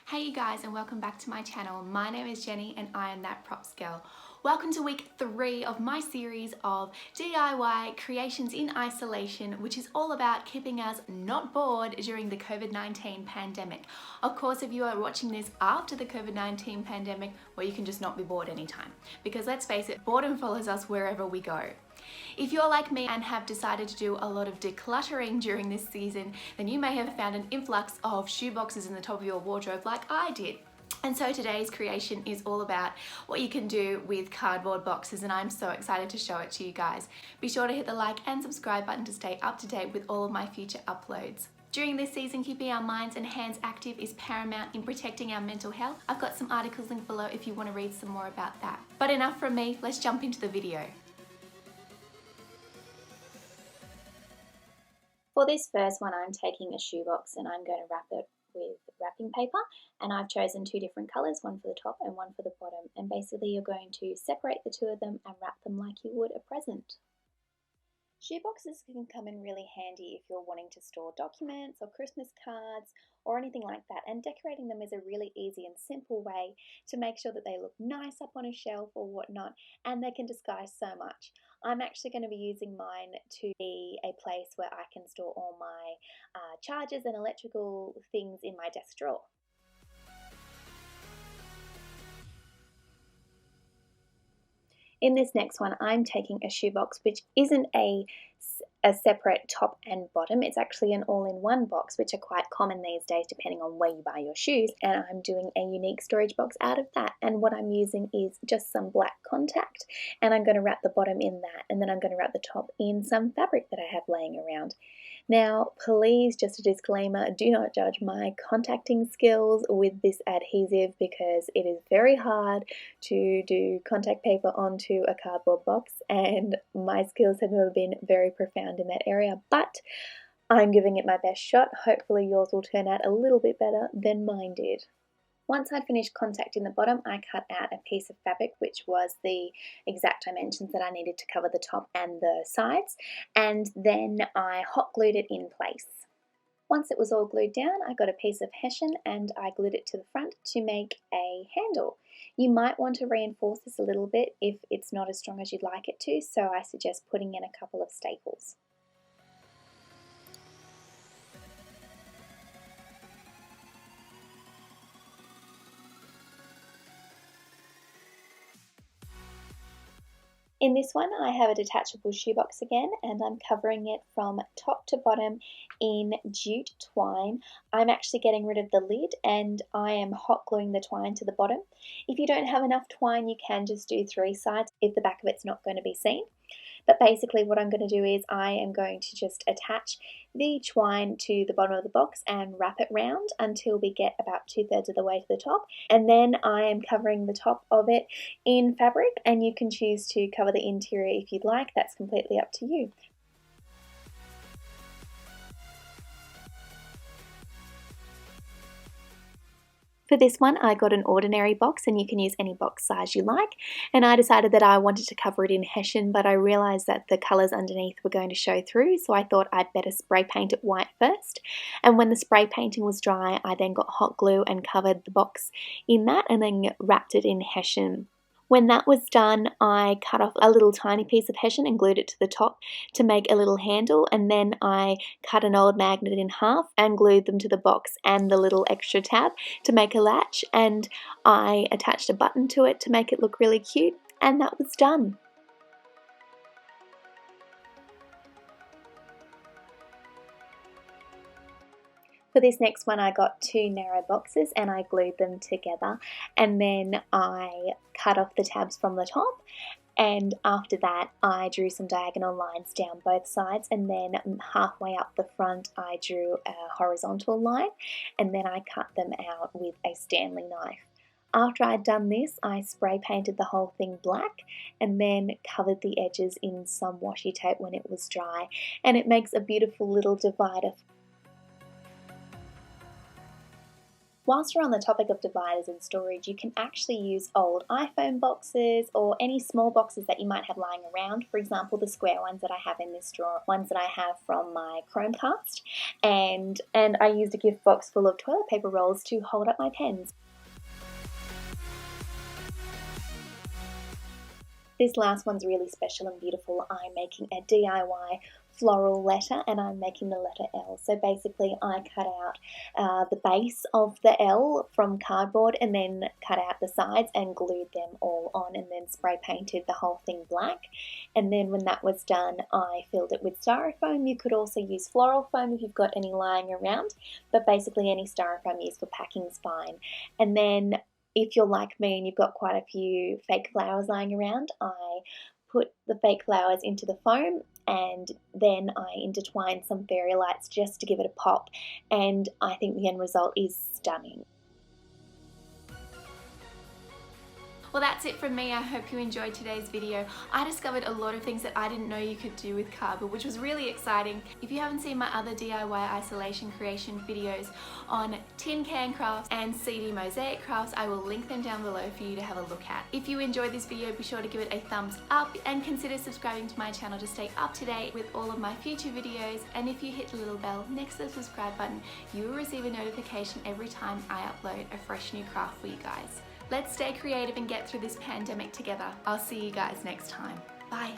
Hey you guys, and welcome back to my channel. My name is Jenny and I am that props girl. Welcome to week 3 of my series of DIY creations in isolation, which is all about keeping us not bored during the COVID-19 pandemic. Of course, if you are watching this after the COVID-19 pandemic, well, you can just not be bored anytime. Because let's face it, boredom follows us wherever we go. If you're like me and have decided to do a lot of decluttering during this season, then you may have found an influx of shoe boxes in the top of your wardrobe like I did. And so today's creation is all about what you can do with cardboard boxes, and I'm so excited to show it to you guys. Be sure to hit the like and subscribe button to stay up to date with all of my future uploads. During this season, keeping our minds and hands active is paramount in protecting our mental health. I've got some articles linked below if you want to read some more about that. But enough from me, let's jump into the video. For this first one, I'm taking a shoebox and I'm going to wrap it with wrapping paper, and I've chosen 2 different colours, one for the top and one for the bottom, and basically you're going to separate the 2 of them and wrap them like you would a present. Shoeboxes can come in really handy if you're wanting to store documents or Christmas cards or anything like that, and decorating them is a really easy and simple way to make sure that they look nice up on a shelf or whatnot, and they can disguise so much. I'm actually going to be using mine to be a place where I can store all my chargers and electrical things in my desk drawer. In this next one, I'm taking a shoebox which isn't a separate top and bottom. It's actually an all-in-one box, which are quite common these days depending on where you buy your shoes, and I'm doing a unique storage box out of that. And what I'm using is just some black contact, and I'm going to wrap the bottom in that, and then I'm going to wrap the top in some fabric that I have laying around. Now, please, just a disclaimer, do not judge my contacting skills with this adhesive because it is very hard to do contact paper onto a cardboard box, and my skills have never been very profound in that area, but I'm giving it my best shot. Hopefully yours will turn out a little bit better than mine did. Once I'd finished contacting the bottom, I cut out a piece of fabric which was the exact dimensions that I needed to cover the top and the sides, and then I hot glued it in place. Once it was all glued down, I got a piece of Hessian and I glued it to the front to make a handle. You might want to reinforce this a little bit if it's not as strong as you'd like it to, so I suggest putting in a couple of staples. In this one, I have a detachable shoebox again, and I'm covering it from top to bottom in jute twine. I'm actually getting rid of the lid, and I am hot gluing the twine to the bottom. If you don't have enough twine, you can just do 3 sides if the back of it's not going to be seen. But basically what I'm going to do is I am going to just attach the twine to the bottom of the box and wrap it round until we get about 2/3 of the way to the top, and then I am covering the top of it in fabric, and you can choose to cover the interior if you'd like. That's completely up to you. For this one, I got an ordinary box, and you can use any box size you like, and I decided that I wanted to cover it in Hessian, but I realised that the colours underneath were going to show through, so I thought I'd better spray paint it white first. And when the spray painting was dry, I then got hot glue and covered the box in that and then wrapped it in Hessian. When that was done, I cut off a little tiny piece of Hessian and glued it to the top to make a little handle, and then I cut an old magnet in half and glued them to the box and the little extra tab to make a latch, and I attached a button to it to make it look really cute, and that was done. For this next one, I got 2 narrow boxes and I glued them together, and then I cut off the tabs from the top, and after that I drew some diagonal lines down both sides, and then halfway up the front I drew a horizontal line, and then I cut them out with a Stanley knife. After I'd done this, I spray painted the whole thing black and then covered the edges in some washi tape when it was dry, and it makes a beautiful little divider. Whilst we're on the topic of dividers and storage, you can actually use old iPhone boxes or any small boxes that you might have lying around. For example, the square ones that I have in this drawer, ones that I have from my Chromecast, and I used a gift box full of toilet paper rolls to hold up my pens. This last one's really special and beautiful. I'm making a DIY floral letter and I'm making the letter L. So basically I cut out the base of the L from cardboard and then cut out the sides and glued them all on and then spray painted the whole thing black. And then when that was done, I filled it with styrofoam. You could also use floral foam if you've got any lying around, but basically any styrofoam used for packing is fine. And then if you're like me and you've got quite a few fake flowers lying around, I put the fake flowers into the foam and then I intertwine some fairy lights just to give it a pop, and I think the end result is stunning. Well, that's it from me. I hope you enjoyed today's video. I discovered a lot of things that I didn't know you could do with cardboard, which was really exciting. If you haven't seen my other DIY isolation creation videos on tin can crafts and CD mosaic crafts, I will link them down below for you to have a look at. If you enjoyed this video, be sure to give it a thumbs up and consider subscribing to my channel to stay up to date with all of my future videos. And if you hit the little bell next to the subscribe button, you will receive a notification every time I upload a fresh new craft for you guys. Let's stay creative and get through this pandemic together. I'll see you guys next time. Bye.